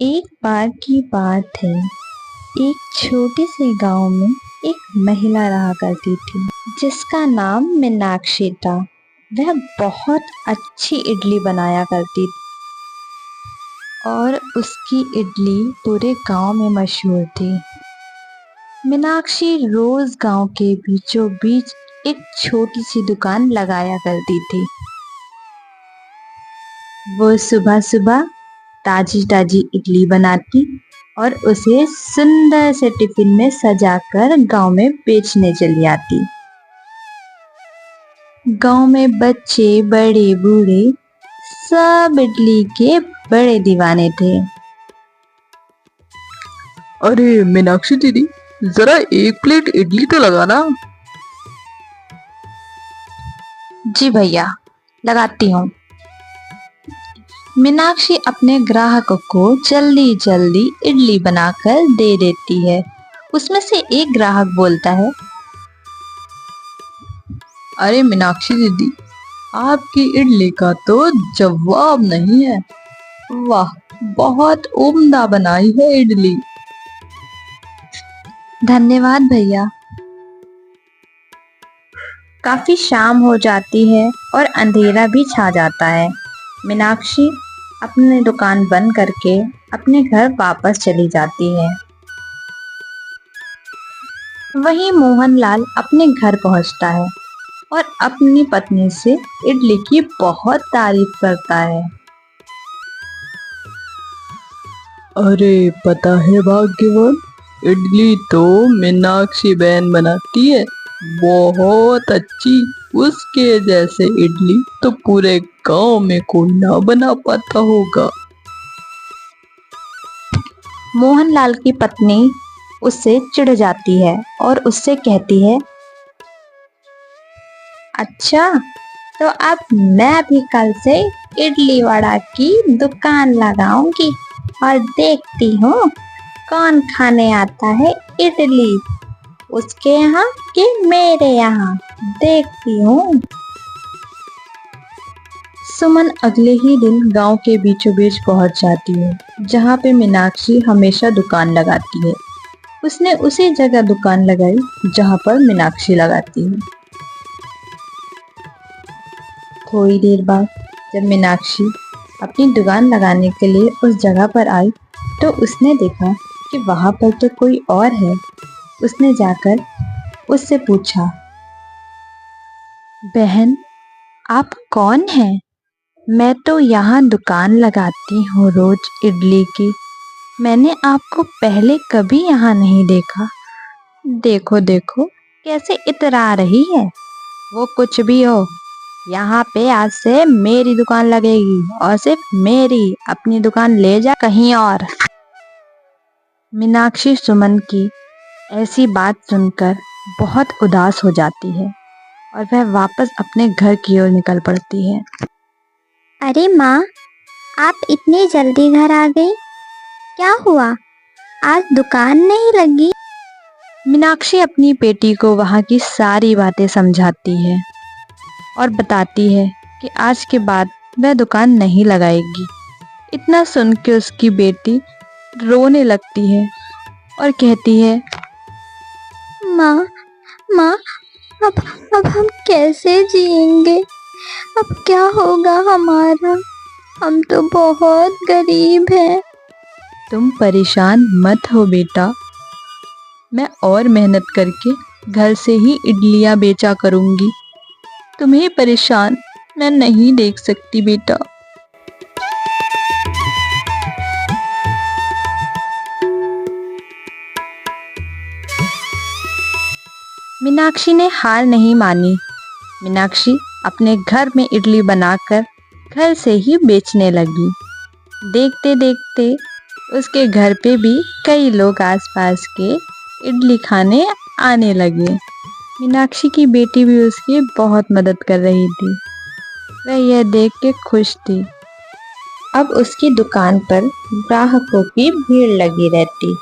एक बार की बात है। एक छोटे से गांव में एक महिला रहा करती थी जिसका नाम मीनाक्षी था। वह बहुत अच्छी इडली बनाया करती थी और उसकी इडली पूरे गांव में मशहूर थी। मीनाक्षी रोज गांव के बीचों बीच एक छोटी सी दुकान लगाया करती थी। वो सुबह सुबह ताजी ताजी इडली बनाती और उसे सुंदर से टिफिन में सजाकर गांव में बेचने चली आती। गांव में बच्चे बड़े बूढ़े सब इडली के बड़े दीवाने थे। अरे मीनाक्षी दीदी, जरा एक प्लेट इडली तो लगाना। जी भैया, लगाती हूँ। मीनाक्षी अपने ग्राहकों को जल्दी जल्दी इडली बनाकर दे देती है। उसमें से एक ग्राहक बोलता है, अरे मीनाक्षी दीदी, आपकी इडली का तो जवाब नहीं है। वाह, बहुत उम्दा बनाई है इडली। धन्यवाद भैया। काफी शाम हो जाती है और अंधेरा भी छा जाता है। मीनाक्षी अपनी दुकान बंद करके अपने घर वापस चली जाती है। वहीं मोहनलाल अपने घर पहुंचता है और अपनी पत्नी से इडली की बहुत तारीफ करता है। अरे पता है भाग्यवान, इडली तो मीनाक्षी बहन बनाती है, बहुत अच्छी। उसके जैसे इडली तो पूरे गांव में कोई ना बना पाता होगा। मोहनलाल की पत्नी उससे चिढ़ जाती है और उससे कहती है, अच्छा, तो अब मैं भी कल से इडली वड़ा की दुकान लगाऊंगी और देखती हूँ कौन खाने आता है इडली, उसके यहाँ कि मेरे यहाँ, देखती हूँ। सुमन अगले ही दिन गांव के बीचों बीच पहुंच जाती है जहाँ पे मीनाक्षी हमेशा दुकान लगाती है। उसने उसी जगह दुकान लगाई जहाँ पर मीनाक्षी लगाती है। थोड़ी देर बाद जब मीनाक्षी अपनी दुकान लगाने के लिए उस जगह पर आई तो उसने देखा कि वहां पर तो कोई और है। उसने जाकर उससे पूछा, बहन, आप कौन हैं? मैं तो यहाँ दुकान लगाती हूँ रोज इडली की। मैंने आपको पहले कभी यहाँ नहीं देखा। देखो देखो कैसे इतरा रही है। वो कुछ भी हो, यहाँ पे आज से मेरी दुकान लगेगी और सिर्फ मेरी। अपनी दुकान ले जा कहीं और। मीनाक्षी सुमन की ऐसी बात सुनकर बहुत उदास हो जाती है और वह वापस अपने घर की ओर निकल पड़ती है। अरे माँ, आप इतनी जल्दी घर आ गई? क्या हुआ? आज दुकान नहीं लगी? मीनाक्षी अपनी बेटी को वहाँ की सारी बातें समझाती है और बताती है कि आज के बाद वह दुकान नहीं लगाएगी। इतना सुन के उसकी बेटी रोने लगती है और कहती है, माँ, माँ, अब अब हम कैसे जिएंगे? अब क्या होगा हमारा? हम तो बहुत गरीब हैं। तुम परेशान मत हो बेटा, मैं और मेहनत करके घर से ही इडलियां बेचा करूंगी। तुम्हें परेशान मैं नहीं देख सकती बेटा। मीनाक्षी ने हार नहीं मानी। मीनाक्षी अपने घर में इडली बनाकर घर से ही बेचने लगी। देखते देखते उसके घर पे भी कई लोग आसपास के इडली खाने आने लगे। मीनाक्षी की बेटी भी उसकी बहुत मदद कर रही थी। वह यह देख के खुश थी। अब उसकी दुकान पर ग्राहकों की भीड़ लगी रहती।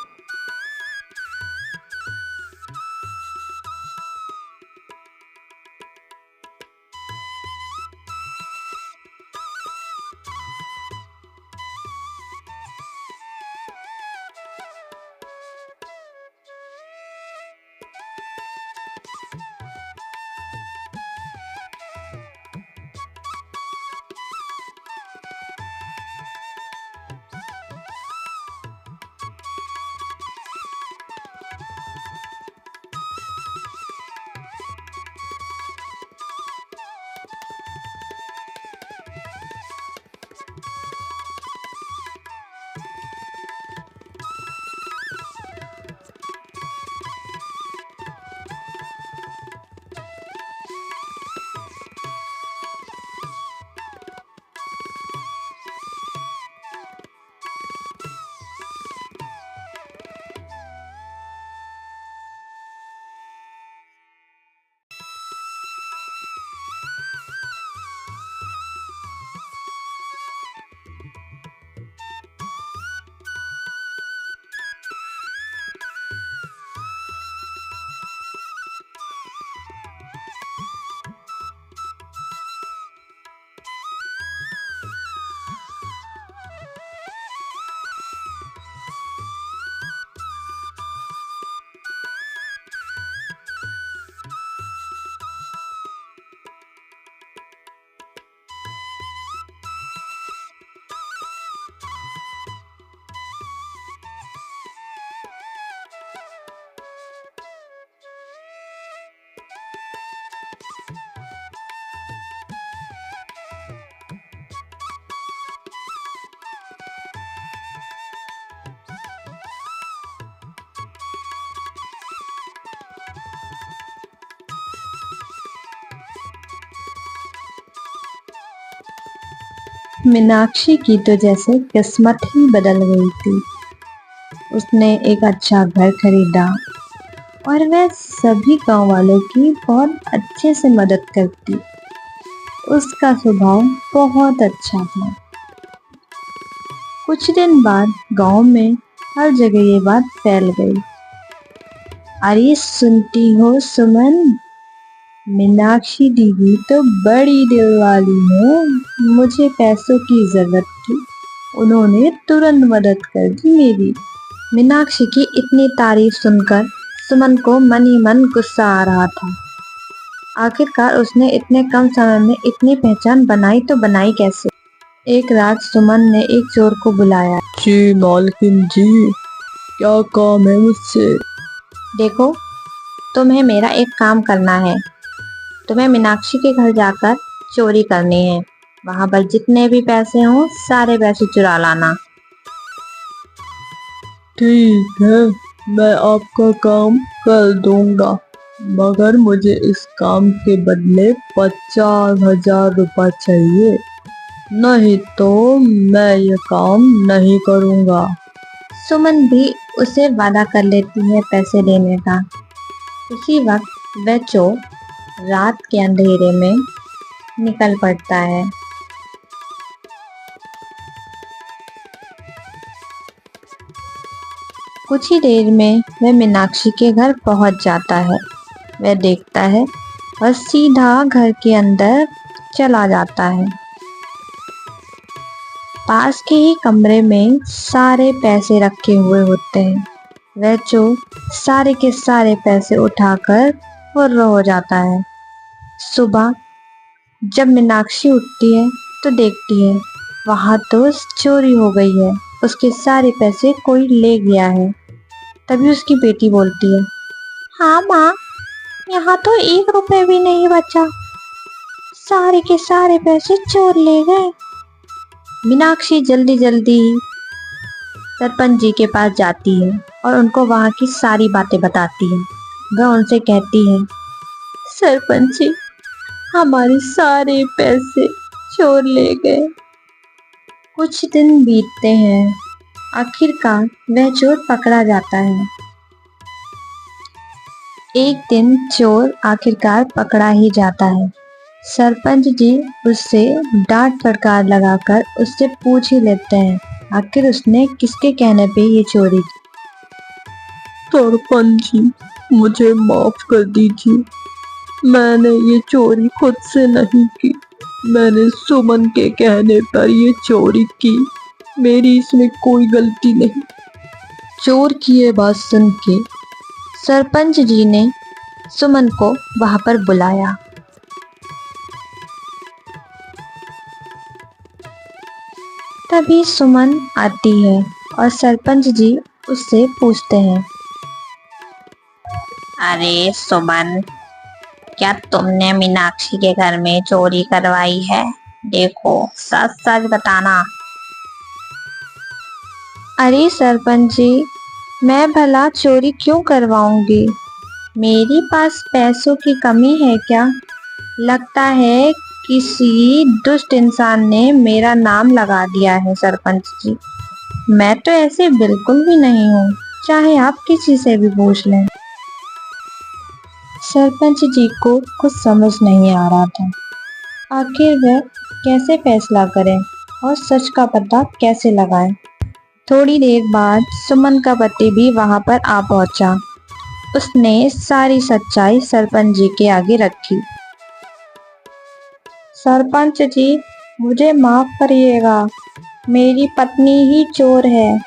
मीनाक्षी की तो जैसे किस्मत ही बदल गई थी। उसने एक अच्छा घर खरीदा और वह सभी गांव वालों की बहुत अच्छे से मदद करती। उसका स्वभाव बहुत अच्छा था। कुछ दिन बाद गांव में हर जगह ये बात फैल गई। अरे सुनती हो सुमन, मीनाक्षी दीदी तो बड़ी दिल वाली है। मुझे पैसों की जरूरत थी, उन्होंने तुरंत मदद कर दी मेरी। मीनाक्षी की इतनी तारीफ सुनकर सुमन को मन ही मन गुस्सा आ रहा था। आखिरकार उसने इतने कम समय में इतनी पहचान बनाई तो बनाई कैसे। एक रात सुमन ने एक चोर को बुलाया। जी मालकिन जी, क्या काम है मुझसे? देखो, तुम्हें मेरा एक काम करना है। तुम्हें मीनाक्षी के घर जाकर चोरी करनी है। वहां पर जितने भी पैसे हों सारे पैसे चुरा लाना। ठीक है, मैं आपका काम कर दूंगा, मगर मुझे इस काम के बदले 50,000 रुपये चाहिए, नहीं तो मैं ये काम नहीं करूंगा। सुमन भी उसे वादा कर लेती है पैसे देने का। उसी वक्त वह चोर रात के अंधेरे में निकल पड़ता है। कुछ ही देर में वह मीनाक्षी के घर पहुंच जाता है। वह देखता है और सीधा घर के अंदर चला जाता है। पास के ही कमरे में सारे पैसे रखे हुए होते हैं। वह चोर सारे के सारे पैसे उठाकर फुर्र हो जाता है। सुबह जब मीनाक्षी उठती है तो देखती है वहां तो चोरी हो गई है। उसके सारे पैसे कोई ले गया है। तभी उसकी बेटी बोलती है, हाँ माँ, यहाँ तो 1 रुपए भी नहीं बचा, सारे के सारे पैसे चोर ले गए। मीनाक्षी जल्दी जल्दी सरपंच जी के पास जाती है और उनको वहां की सारी बातें बताती है। वह उनसे कहती है, सरपंच जी, हमारे सारे पैसे चोर ले गए। कुछ दिन बीतते हैं। आखिरकार वह चोर पकड़ा जाता है। एक दिन चोर आखिरकार पकड़ा ही जाता है। सरपंच जी उससे डांट फटकार लगाकर उससे पूछ ही लेते हैं आखिर उसने किसके कहने पे ये चोरी की। सरपंच जी, मुझे माफ कर दीजिए, मैंने ये चोरी खुद से नहीं की, मैंने सुमन के कहने पर ये चोरी की, मेरी इसमें कोई गलती नहीं। चोर की ये बात सुन के सरपंच जी ने सुमन को वहां पर बुलाया। तभी सुमन आती है और सरपंच जी उससे पूछते हैं, अरे सुमन, क्या तुमने मीनाक्षी के घर में चोरी करवाई है? देखो, सच सच बताना। अरे सरपंच जी, मैं भला चोरी क्यों करवाऊंगी? मेरे पास पैसों की कमी है क्या? लगता है किसी दुष्ट इंसान ने मेरा नाम लगा दिया है सरपंच जी। मैं तो ऐसे बिल्कुल भी नहीं हूँ, चाहे आप किसी से भी पूछ लें। सरपंच जी को कुछ समझ नहीं आ रहा था। आखिर वह कैसे फैसला करें और सच का पता कैसे लगाएं। थोड़ी देर बाद सुमन का पति भी वहां पर आ पहुंचा। उसने सारी सच्चाई सरपंच जी के आगे रखी। सरपंच जी, मुझे माफ करिएगा, मेरी पत्नी ही चोर है।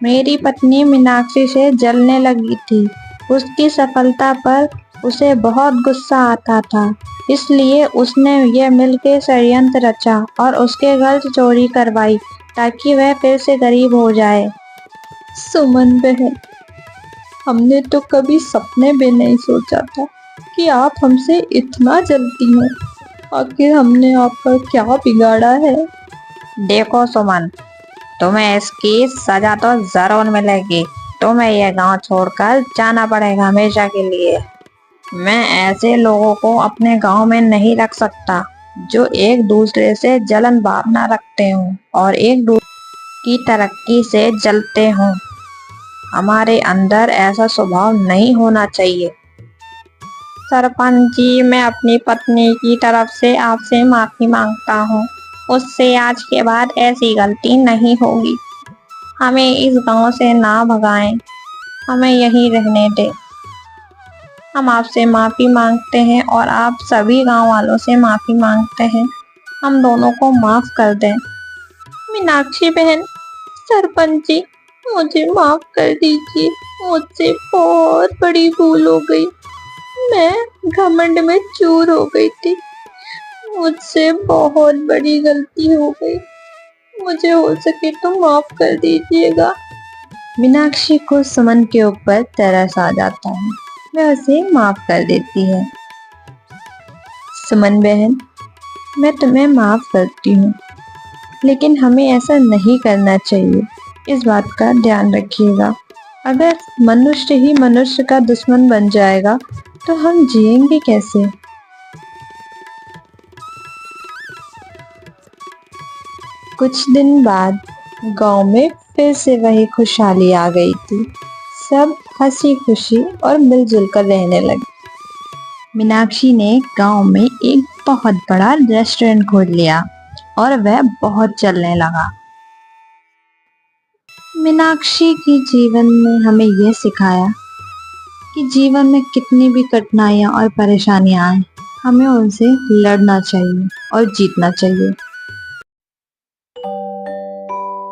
मेरी पत्नी मीनाक्षी से जलने लगी थी। उसकी सफलता पर उसे बहुत गुस्सा आता था, इसलिए उसने ये मिलके षड्यंत्र रचा और उसके घर से चोरी करवाई ताकि वह फिर से गरीब हो जाए। सुमन बहन, हमने तो कभी सपने में नहीं सोचा था कि आप हमसे इतना जलती हैं। आखिर हमने आपका क्या बिगाड़ा है? देखो सुमन, तुम्हें इसकी सजा तो जरूर मिलेगी। तुम्हें यह गांव छोड़कर जाना पड़ेगा हमेशा के लिए। मैं ऐसे लोगों को अपने गांव में नहीं रख सकता। जो एक दूसरे से जलन भावना रखते हों और एक दूसरे की तरक्की से जलते हों। हमारे अंदर ऐसा स्वभाव नहीं होना चाहिए। सरपंच जी, मैं अपनी पत्नी की तरफ से आपसे माफी मांगता हूँ। उससे आज के बाद ऐसी गलती नहीं होगी। हमें इस गांव से ना भगाएं, हमें यहीं रहने दें। हम आपसे माफी मांगते हैं और आप सभी गांव वालों से माफी मांगते हैं। हम दोनों को माफ कर दें। मीनाक्षी बहन, सरपंच जी, मुझे माफ कर दीजिए। मुझसे बहुत बड़ी भूल हो गई। मैं घमंड में चूर हो गई थी। मुझसे बहुत बड़ी गलती हो गई। मुझे हो सके तो माफ कर दीजिएगा। मीनाक्षी को सुमन के ऊपर तरस आ जाता है। वह उसे माफ कर देती है। सुमन बहन, मैं तुम्हें माफ करती हूँ, लेकिन हमें ऐसा नहीं करना चाहिए। इस बात का ध्यान रखिएगा। अगर मनुष्य ही मनुष्य का दुश्मन बन जाएगा तो हम जिएंगे कैसे? कुछ दिन बाद गांव में फिर से वही खुशहाली आ गई थी। सब हंसी खुशी और मिलजुल कर रहने लगे। मीनाक्षी ने गांव में एक बहुत बड़ा रेस्टोरेंट खोल लिया और वह बहुत चलने लगा। मीनाक्षी की जीवन ने हमें यह सिखाया कि जीवन में कितनी भी कठिनाइयां और परेशानियां आए, हमें उनसे लड़ना चाहिए और जीतना चाहिए।